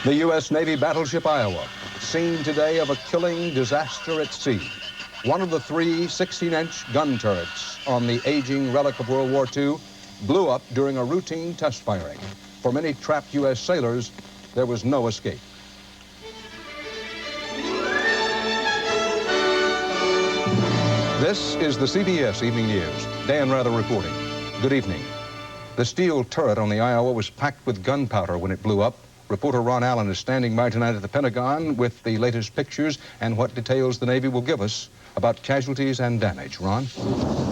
The U.S. Navy battleship Iowa, scene today of a killing disaster at sea. One of the three 16-inch gun turrets on the aging relic of World War II blew up during a routine test firing. For many trapped U.S. sailors, there was no escape. This is the CBS Evening News. Dan Rather reporting. Good evening. The steel turret on the Iowa was packed with gunpowder when it blew up. Reporter Ron Allen is standing by tonight at the Pentagon with the latest pictures and what details the Navy will give us about casualties and damage. Ron?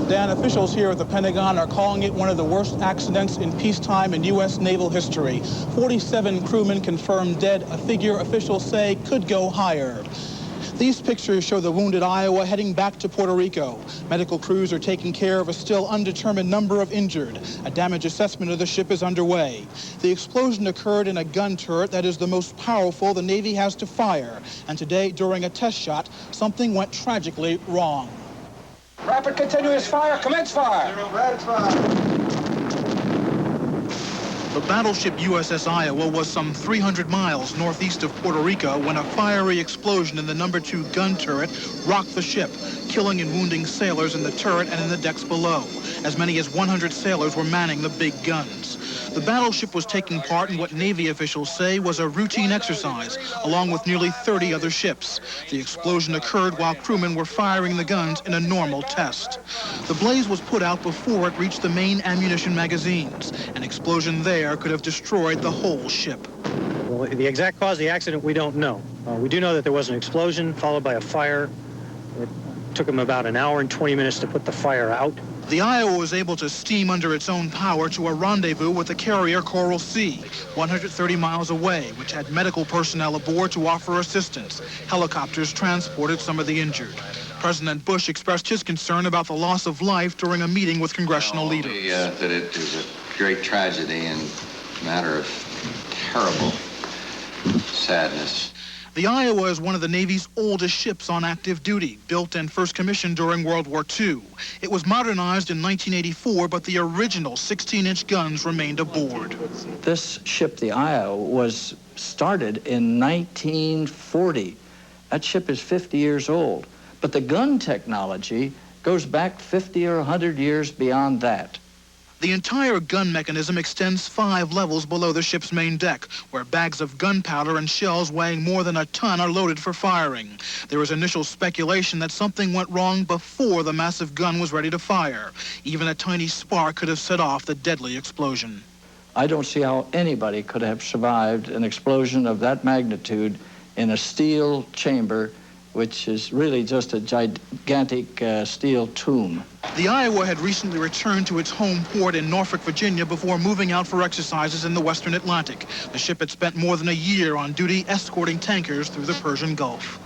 Dan, officials here at the Pentagon are calling it one of the worst accidents in peacetime in U.S. naval history. 47 crewmen confirmed dead, a figure officials say could go higher. These pictures show the wounded Iowa heading back to Puerto Rico. Medical crews are taking care of a still undetermined number of injured. A damage assessment of the ship is underway. The explosion occurred in a gun turret that is the most powerful the Navy has to fire. And today, during a test shot, something went tragically wrong. Rapid continuous fire, commence fire. Red fire. The battleship USS Iowa was some 300 miles northeast of Puerto Rico when a fiery explosion in the No. 2 gun turret rocked the ship, killing and wounding sailors in the turret and in the decks below. As many as 100 sailors were manning the big guns. The battleship was taking part in what Navy officials say was a routine exercise, along with nearly 30 other ships. The explosion occurred while crewmen were firing the guns in a normal test. The blaze was put out before it reached the main ammunition magazines. An explosion there could have destroyed the whole ship. Well, the exact cause of the accident, we don't know. We do know that there was an explosion followed by a fire. It took them about an hour and 20 minutes to put the fire out. The Iowa was able to steam under its own power to a rendezvous with the carrier Coral Sea, 130 miles away, which had medical personnel aboard to offer assistance. Helicopters transported some of the injured. President Bush expressed his concern about the loss of life during a meeting with congressional leaders. That it is a great tragedy and a matter of terrible sadness. The Iowa is one of the Navy's oldest ships on active duty, built and first commissioned during World War II. It was modernized in 1984, but the original 16-inch guns remained aboard. This ship, the Iowa, was started in 1940. That ship is 50 years old. But the gun technology goes back 50 or 100 years beyond that. The entire gun mechanism extends 5 levels below the ship's main deck, where bags of gunpowder and shells weighing more than a ton are loaded for firing. There was initial speculation that something went wrong before the massive gun was ready to fire. Even a tiny spark could have set off the deadly explosion. I don't see how anybody could have survived an explosion of that magnitude in a steel chamber, which is really just a gigantic steel tomb. The Iowa had recently returned to its home port in Norfolk, Virginia, before moving out for exercises in the Western Atlantic. The ship had spent more than a year on duty escorting tankers through the Persian Gulf.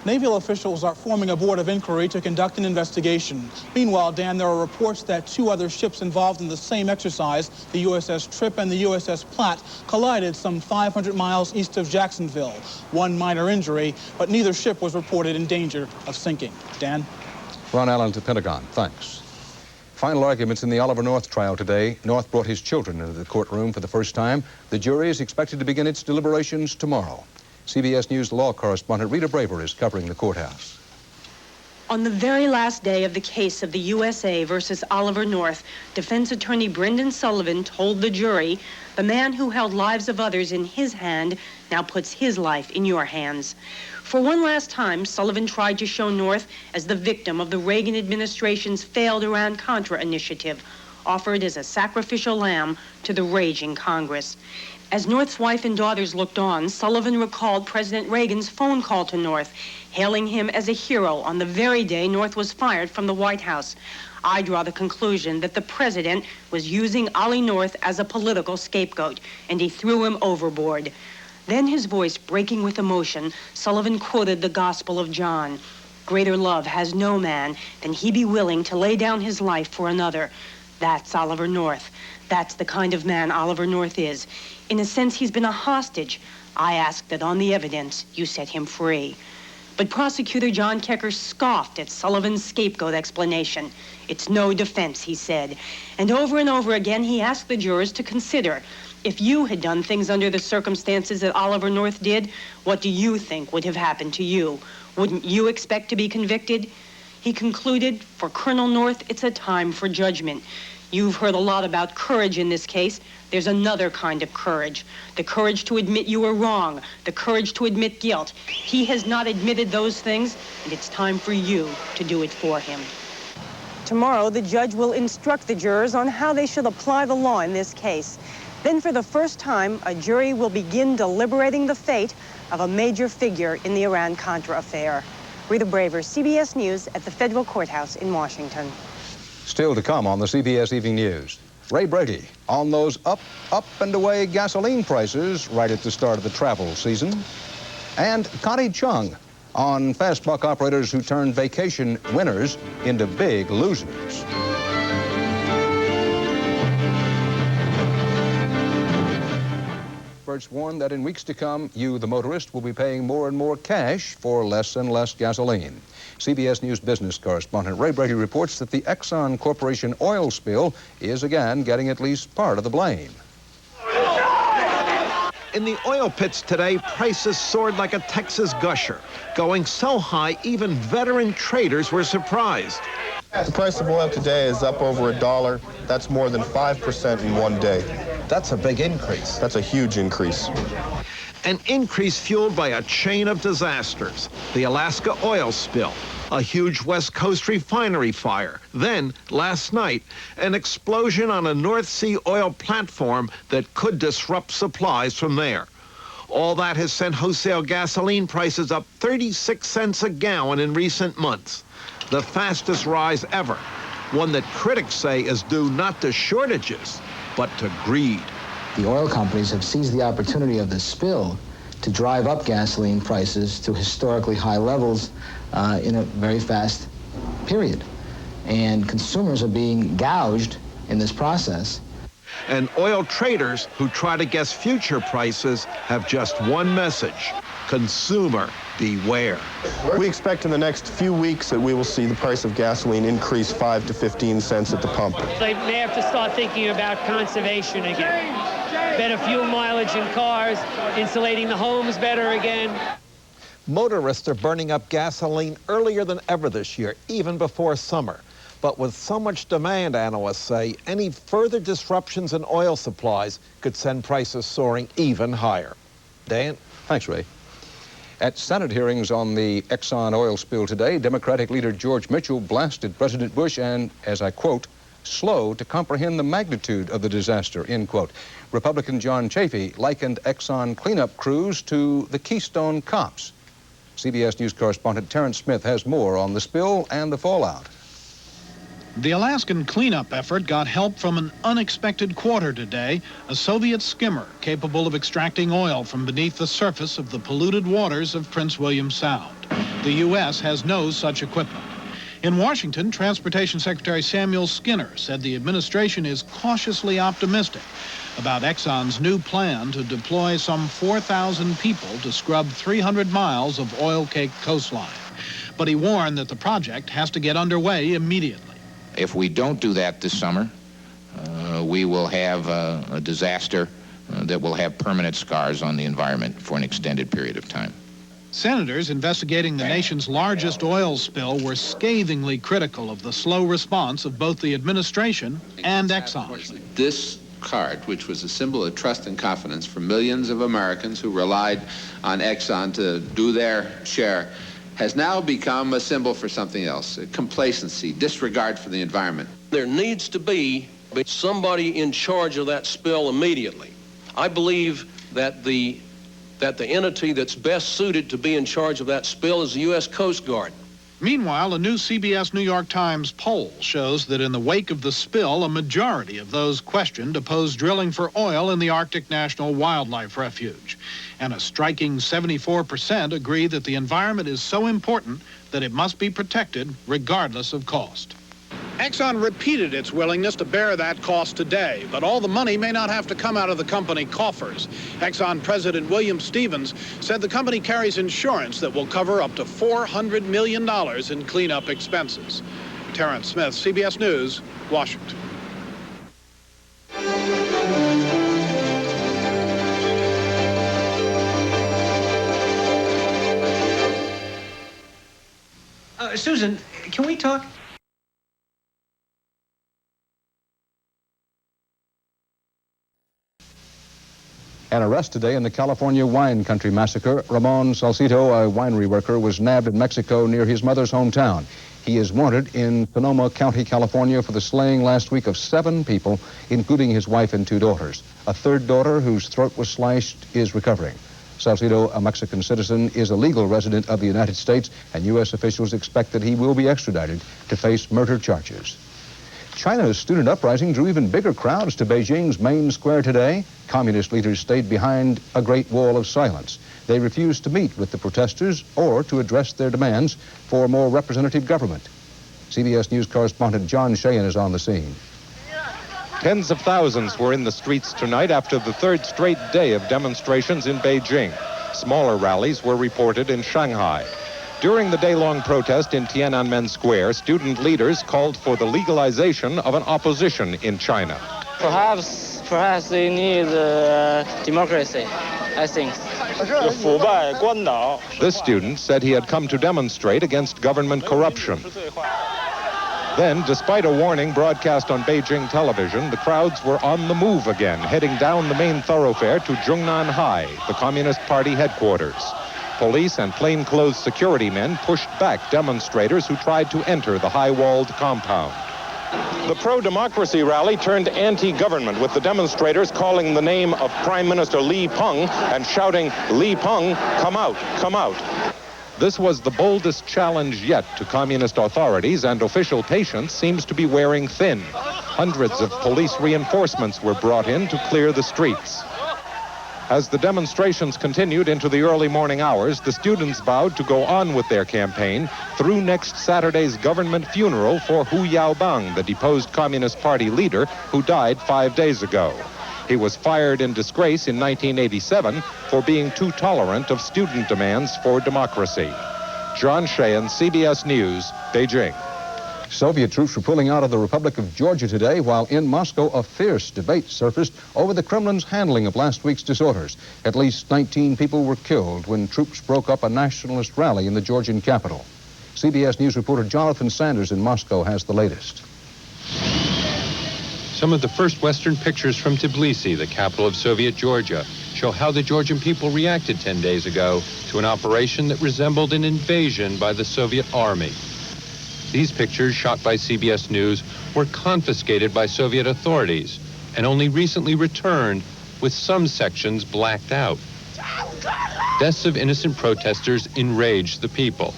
Naval officials are forming a board of inquiry to conduct an investigation. Meanwhile, Dan, there are reports that 2 other ships involved in the same exercise, the USS Tripp and the USS Platte, collided some 500 miles east of Jacksonville. One minor injury, but neither ship was reported in danger of sinking. Dan? Ron Allen to Pentagon. Thanks. Final arguments in the Oliver North trial today. North brought his children into the courtroom for the first time. The jury is expected to begin its deliberations tomorrow. CBS News law correspondent Rita Braver is covering the courthouse. On the very last day of the case of the USA versus Oliver North, defense attorney Brendan Sullivan told the jury, the man who held lives of others in his hand now puts his life in your hands. For one last time, Sullivan tried to show North as the victim of the Reagan administration's failed Iran-Contra initiative, offered as a sacrificial lamb to the raging Congress. As North's wife and daughters looked on, Sullivan recalled President Reagan's phone call to North, hailing him as a hero on the very day North was fired from the White House. I draw the conclusion that the president was using Ollie North as a political scapegoat, and he threw him overboard. Then, his voice breaking with emotion, Sullivan quoted the Gospel of John. Greater love has no man than he be willing to lay down his life for another. That's Oliver North. That's the kind of man Oliver North is. In a sense, he's been a hostage. I ask that on the evidence, you set him free. But prosecutor John Kecker scoffed at Sullivan's scapegoat explanation. It's no defense, he said. And over again, he asked the jurors to consider, if you had done things under the circumstances that Oliver North did, what do you think would have happened to you? Wouldn't you expect to be convicted? He concluded, for Colonel North, it's a time for judgment. You've heard a lot about courage in this case. There's another kind of courage. The courage to admit you were wrong. The courage to admit guilt. He has not admitted those things, and it's time for you to do it for him. Tomorrow, the judge will instruct the jurors on how they should apply the law in this case. Then, for the first time, a jury will begin deliberating the fate of a major figure in the Iran-Contra affair. Rita Braver, CBS News at the federal courthouse in Washington. Still to come on the CBS Evening News. Ray Brady on those up and away gasoline prices right at the start of the travel season. And Connie Chung on fast buck operators who turn vacation winners into big losers. Experts warn that in weeks to come, you, the motorist, will be paying more and more cash for less and less gasoline. CBS News business correspondent Ray Brady reports that the Exxon Corporation oil spill is again getting at least part of the blame. In the oil pits today, prices soared like a Texas gusher, going so high even veteran traders were surprised. The price of oil today is up over $1. That's more than 5% in one day. That's a big increase. That's a huge increase. An increase fueled by a chain of disasters. The Alaska oil spill, a huge West Coast refinery fire. Then, last night, an explosion on a North Sea oil platform that could disrupt supplies from there. All that has sent wholesale gasoline prices up 36 cents a gallon in recent months. The fastest rise ever, one that critics say is due not to shortages, but to greed. The oil companies have seized the opportunity of the spill to drive up gasoline prices to historically high levels in a very fast period. And consumers are being gouged in this process. And oil traders who try to guess future prices have just one message: consumer beware. We expect in the next few weeks that we will see the price of gasoline increase 5 to 15 cents at the pump. They may have to start thinking about conservation again. Better fuel mileage in cars, insulating the homes better again. Motorists are burning up gasoline earlier than ever this year, even before summer. But with so much demand, analysts say, any further disruptions in oil supplies could send prices soaring even higher. Dan? Thanks, Ray. At Senate hearings on the Exxon oil spill today, Democratic leader George Mitchell blasted President Bush and, as I quote, slow to comprehend the magnitude of the disaster, end quote. Republican John Chafee likened Exxon cleanup crews to the Keystone Cops. CBS News correspondent Terrence Smith has more on the spill and the fallout. The Alaskan cleanup effort got help from an unexpected quarter today, a Soviet skimmer capable of extracting oil from beneath the surface of the polluted waters of Prince William Sound. The U.S. has no such equipment. In Washington, Transportation Secretary Samuel Skinner said the administration is cautiously optimistic about Exxon's new plan to deploy some 4,000 people to scrub 300 miles of oil-caked coastline. But he warned that the project has to get underway immediately. If we don't do that this summer, we will have a disaster that will have permanent scars on the environment for an extended period of time. Senators investigating the nation's largest oil spill were scathingly critical of the slow response of both the administration and Exxon. This card, which was a symbol of trust and confidence for millions of Americans who relied on Exxon to do their share, has now become a symbol for something else: complacency, disregard for the environment. There needs to be somebody in charge of that spill immediately. I believe that the entity that's best suited to be in charge of that spill is the U.S. Coast Guard. Meanwhile, a new CBS New York Times poll shows that in the wake of the spill, a majority of those questioned opposed drilling for oil in the Arctic National Wildlife Refuge. And a striking 74% agree that the environment is so important that it must be protected regardless of cost. Exxon repeated its willingness to bear that cost today, but all the money may not have to come out of the company coffers. Exxon President William Stevens said the company carries insurance that will cover up to $400 million in cleanup expenses. Terrence Smith, CBS News, Washington. Susan, can we talk? An arrest today in the California wine country massacre. Ramon Salcido, a winery worker, was nabbed in Mexico near his mother's hometown. He is wanted in Sonoma County, California, for the slaying last week of 7 people, including his wife and 2 daughters. A 3rd daughter, whose throat was slashed, is recovering. Salcido, a Mexican citizen, is a legal resident of the United States, and U.S. officials expect that he will be extradited to face murder charges. China's student uprising drew even bigger crowds to Beijing's main square today. Communist leaders stayed behind a great wall of silence. They refused to meet with the protesters or to address their demands for a more representative government. CBS News correspondent John Sheehan is on the scene. Tens of thousands were in the streets tonight after the 3rd straight day of demonstrations in Beijing. Smaller rallies were reported in Shanghai. During the day-long protest in Tiananmen Square, student leaders called for the legalization of an opposition in China. Perhaps they need democracy, I think. This student said he had come to demonstrate against government corruption. Then, despite a warning broadcast on Beijing television, the crowds were on the move again, heading down the main thoroughfare to Zhongnan High, the Communist Party headquarters. Police and plainclothes security men pushed back demonstrators who tried to enter the high-walled compound. The pro-democracy rally turned anti-government, with the demonstrators calling the name of Prime Minister Li Peng and shouting, "Li Peng, come out, come out." This was the boldest challenge yet to communist authorities, and official patience seems to be wearing thin. Hundreds of police reinforcements were brought in to clear the streets. As the demonstrations continued into the early morning hours, the students vowed to go on with their campaign through next Saturday's government funeral for Hu Yaobang, the deposed Communist Party leader who died 5 days ago. He was fired in disgrace in 1987 for being too tolerant of student demands for democracy. John Sheehan, CBS News, Beijing. Soviet troops were pulling out of the Republic of Georgia today, while in Moscow a fierce debate surfaced over the Kremlin's handling of last week's disorders. At least 19 people were killed when troops broke up a nationalist rally in the Georgian capital. CBS News reporter Jonathan Sanders in Moscow has the latest. Some of the first Western pictures from Tbilisi, the capital of Soviet Georgia, show how the Georgian people reacted 10 days ago to an operation that resembled an invasion by the Soviet army. These pictures, shot by CBS News, were confiscated by Soviet authorities and only recently returned, with some sections blacked out. Deaths of innocent protesters enraged the people.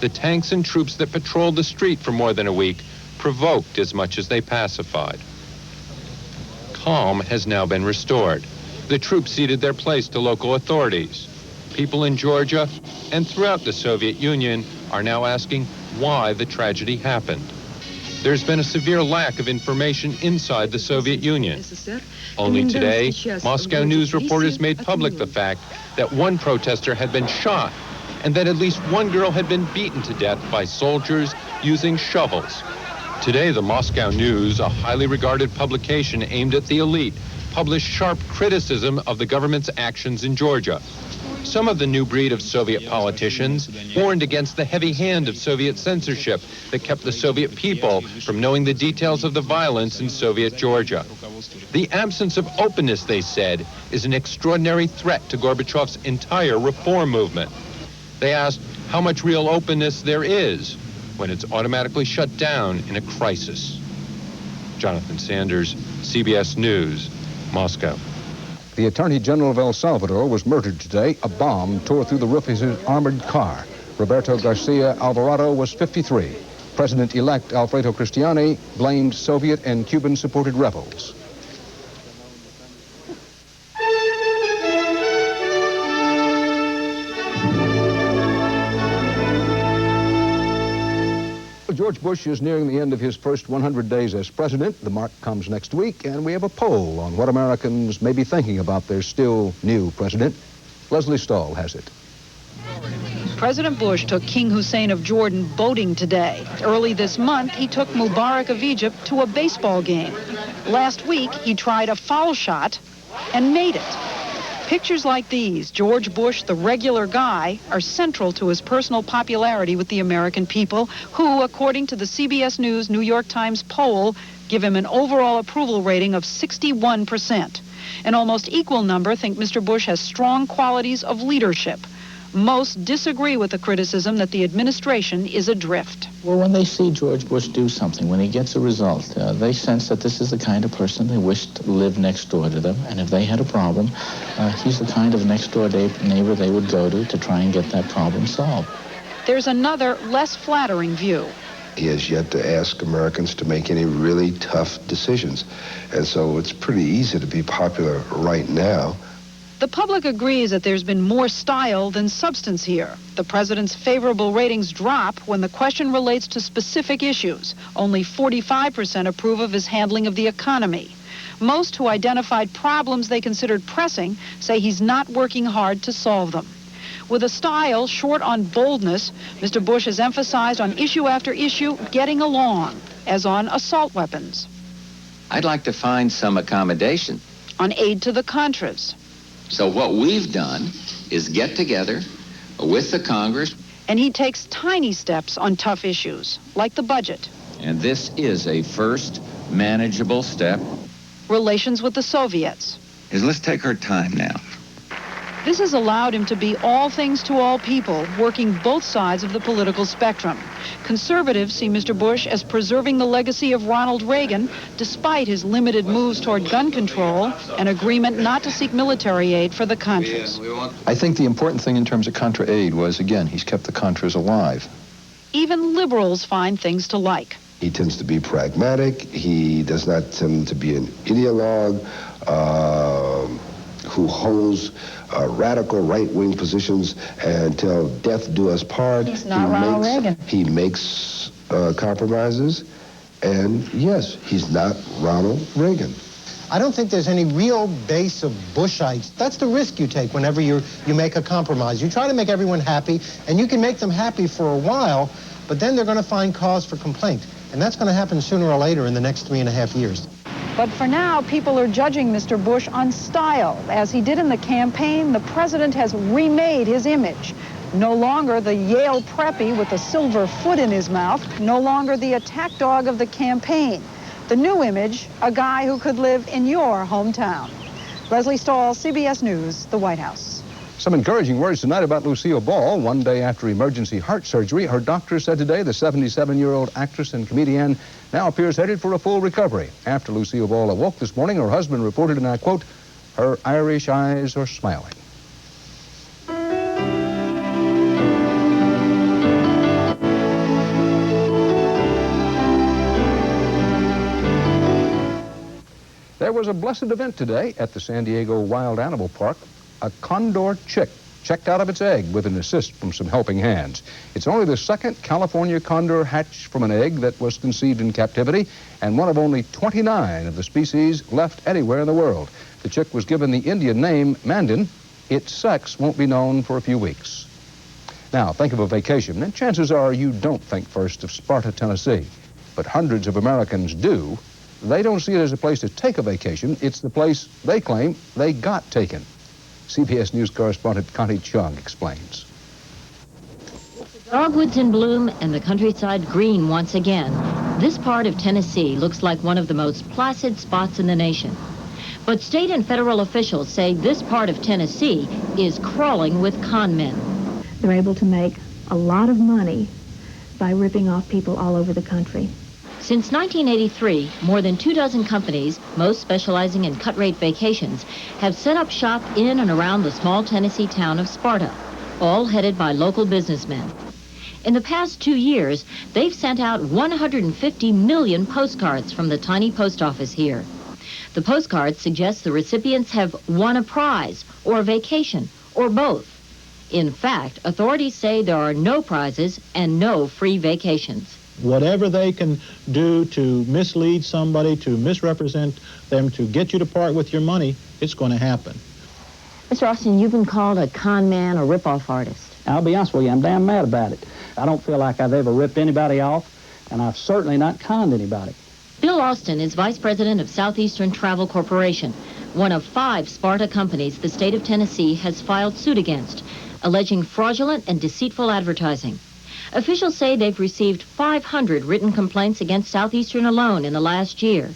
The tanks and troops that patrolled the street for more than a week provoked as much as they pacified. Calm has now been restored. The troops ceded their place to local authorities. People in Georgia and throughout the Soviet Union are now asking why the tragedy happened. There's been a severe lack of information inside the Soviet Union. Only today, Moscow News reporters made public the fact that one protester had been shot and that at least one girl had been beaten to death by soldiers using shovels. Today, the Moscow News, a highly regarded publication aimed at the elite, published sharp criticism of the government's actions in Georgia. Some of the new breed of Soviet politicians warned against the heavy hand of Soviet censorship that kept the Soviet people from knowing the details of the violence in Soviet Georgia. The absence of openness, they said, is an extraordinary threat to Gorbachev's entire reform movement. They asked how much real openness there is when it's automatically shut down in a crisis. Jonathan Sanders, CBS News, Moscow. The Attorney General of El Salvador was murdered today. A bomb tore through the roof of his armored car. Roberto Garcia Alvarado was 53. President-elect Alfredo Cristiani blamed Soviet and Cuban-supported rebels. George Bush Bush is nearing the end of his first 100 days as president. The mark comes next week, and we have a poll on what Americans may be thinking about their still new president. Leslie Stahl has it. President Bush took King Hussein of Jordan boating today. Early this month, he took Mubarak of Egypt to a baseball game. Last week, he tried a foul shot and made it. Pictures like these, George Bush, the regular guy, are central to his personal popularity with the American people, who, according to the CBS News New York Times poll, give him an overall approval rating of 61%. An almost equal number think Mr. Bush has strong qualities of leadership. Most disagree with the criticism that the administration is adrift. Well, when they see George Bush do something, when he gets a result, they sense that this is the kind of person they wish to live next door to them. And if they had a problem, he's the kind of next-door neighbor they would go to try and get that problem solved. There's another, less flattering view. He has yet to ask Americans to make any really tough decisions. And so it's pretty easy to be popular right now. The public agrees that there's been more style than substance here. The president's favorable ratings drop when the question relates to specific issues. Only 45% approve of his handling of the economy. Most who identified problems they considered pressing say he's not working hard to solve them. With a style short on boldness, Mr. Bush has emphasized on issue after issue getting along, as on assault weapons, I'd like to find some accommodation. on aid to the Contras, So what we've done is get together with the Congress, and he takes tiny steps on tough issues, like the budget, and this is a first manageable step. relations with the Soviets. Let's take our time now. This has allowed him to be all things to all people, working both sides of the political spectrum. Conservatives see Mr. Bush as preserving the legacy of Ronald Reagan, despite his limited moves toward gun control and agreement not to seek military aid for the Contras. I think the important thing in terms of Contra aid was, again, he's kept the Contras alive. Even liberals find things to like. He tends to be pragmatic. He does not tend to be an ideologue who holds radical right-wing positions until death do us part. He's not Ronald Reagan. He makes compromises, and yes, he's not Ronald Reagan. I don't think there's any real base of Bushites. That's the risk you take whenever you make a compromise. You try to make everyone happy, and you can make them happy for a while, but then they're going to find cause for complaint. And that's going to happen sooner or later in the next 3.5 years. But for now, people are judging Mr. Bush on style. As he did in the campaign, the president has remade his image. No longer the Yale preppy with a silver foot in his mouth, no longer the attack dog of the campaign. The new image, a guy who could live in your hometown. Leslie Stahl, CBS News, the White House. Some encouraging words tonight about Lucille Ball. One day after emergency heart surgery, her doctor said today the 77-year-old actress and comedian now appears headed for a full recovery. After Lucille Ball awoke this morning, her husband reported, and I quote, "Her Irish eyes are smiling." There was a blessed event today at the San Diego Wild Animal Park. A Condor chick checked out of its egg with an assist from some helping hands. It's only the second California condor hatched from an egg that was conceived in captivity, and one of only 29 of the species left anywhere in the world. The chick was given the Indian name Mandan. Its sex won't be known for a few weeks. Now, think of a vacation, and chances are you don't think first of Sparta, Tennessee. But hundreds of Americans do. They don't see it as a place to take a vacation. It's the place they claim they got taken. CBS News correspondent Connie Chung explains. Dogwoods in bloom and the countryside green once again. This part of Tennessee looks like one of the most placid spots in the nation. But state and federal officials say this part of Tennessee is crawling with con men. They're able to make a lot of money by ripping off people all over the country. Since 1983, more than 24 companies, most specializing in cut-rate vacations, have set up shop in and around the small Tennessee town of Sparta, all headed by local businessmen. In the past 2 years, they've sent out 150 million postcards from the tiny post office here. The postcards suggest the recipients have won a prize, or a vacation, or both. In fact, authorities say there are no prizes and no free vacations. Whatever they can do to mislead somebody, to misrepresent them, to get you to part with your money, it's going to happen. Mr. Austin, you've been called a con man or rip-off artist. I'll be honest with you, I'm damn mad about it. I don't feel like I've ever ripped anybody off, and I've certainly not conned anybody. Bill Austin is vice president of Southeastern Travel Corporation, one of 5 Sparta companies the state of Tennessee has filed suit against, alleging fraudulent and deceitful advertising. Officials say they've received 500 written complaints against Southeastern alone in the last year.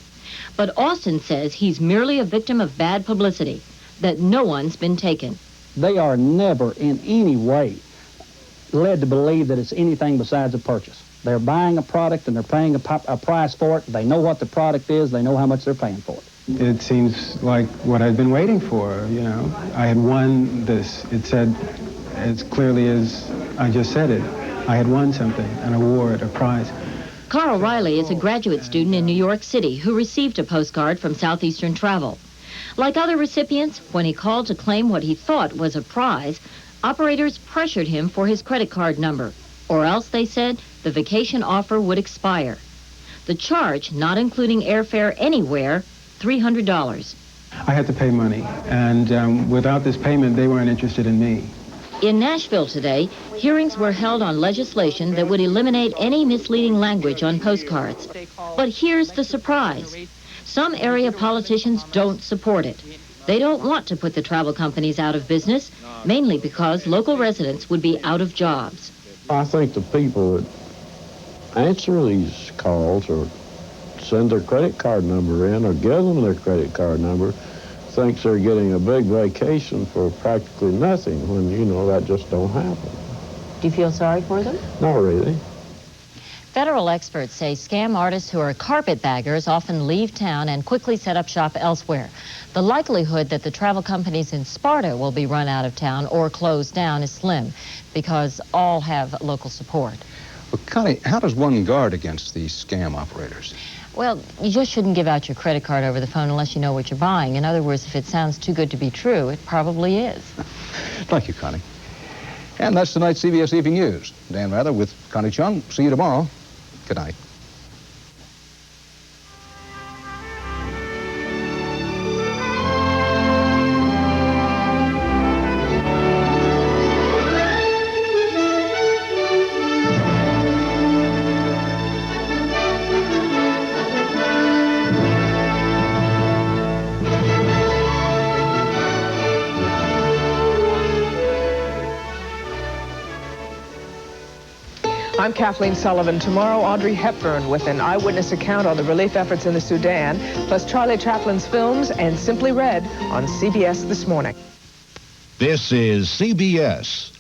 But Austin says he's merely a victim of bad publicity, that no one's been taken. They are never in any way led to believe that it's anything besides a purchase. They're buying a product and they're paying a price for it. They know what the product is. They know how much they're paying for it. It seems like what I'd been waiting for, you know. I had won this. It said as clearly as I just said it. I had won something, an award, a prize. Carl Riley is a graduate student in New York City who received a postcard from Southeastern Travel. Like other recipients, when he called to claim what he thought was a prize, operators pressured him for his credit card number, or else, they said, the vacation offer would expire. The charge, not including airfare anywhere, $300. I had to pay money, and without this payment, they weren't interested in me. In Nashville today, hearings were held on legislation that would eliminate any misleading language on postcards. But here's the surprise. Some area politicians don't support it. They don't want to put the travel companies out of business, mainly because local residents would be out of jobs. I think the people that answer these calls or send their credit card number in or give them their credit card number thinks they're getting a big vacation for practically nothing when, you know, that just don't happen. Do you feel sorry for them? Not really. Federal experts say scam artists who are carpetbaggers often leave town and quickly set up shop elsewhere. The likelihood that the travel companies in Sparta will be run out of town or closed down is slim because all have local support. Well, Connie, how does one guard against these scam operators? Well, you just shouldn't give out your credit card over the phone unless you know what you're buying. In other words, if it sounds too good to be true, it probably is. Thank you, Connie. And that's tonight's CBS Evening News. Dan Rather with Connie Chung. See you tomorrow. Good night. I'm Kathleen Sullivan. Tomorrow, Audrey Hepburn with an eyewitness account on the relief efforts in the Sudan, plus Charlie Chaplin's films and Simply Red on CBS This Morning. This is CBS.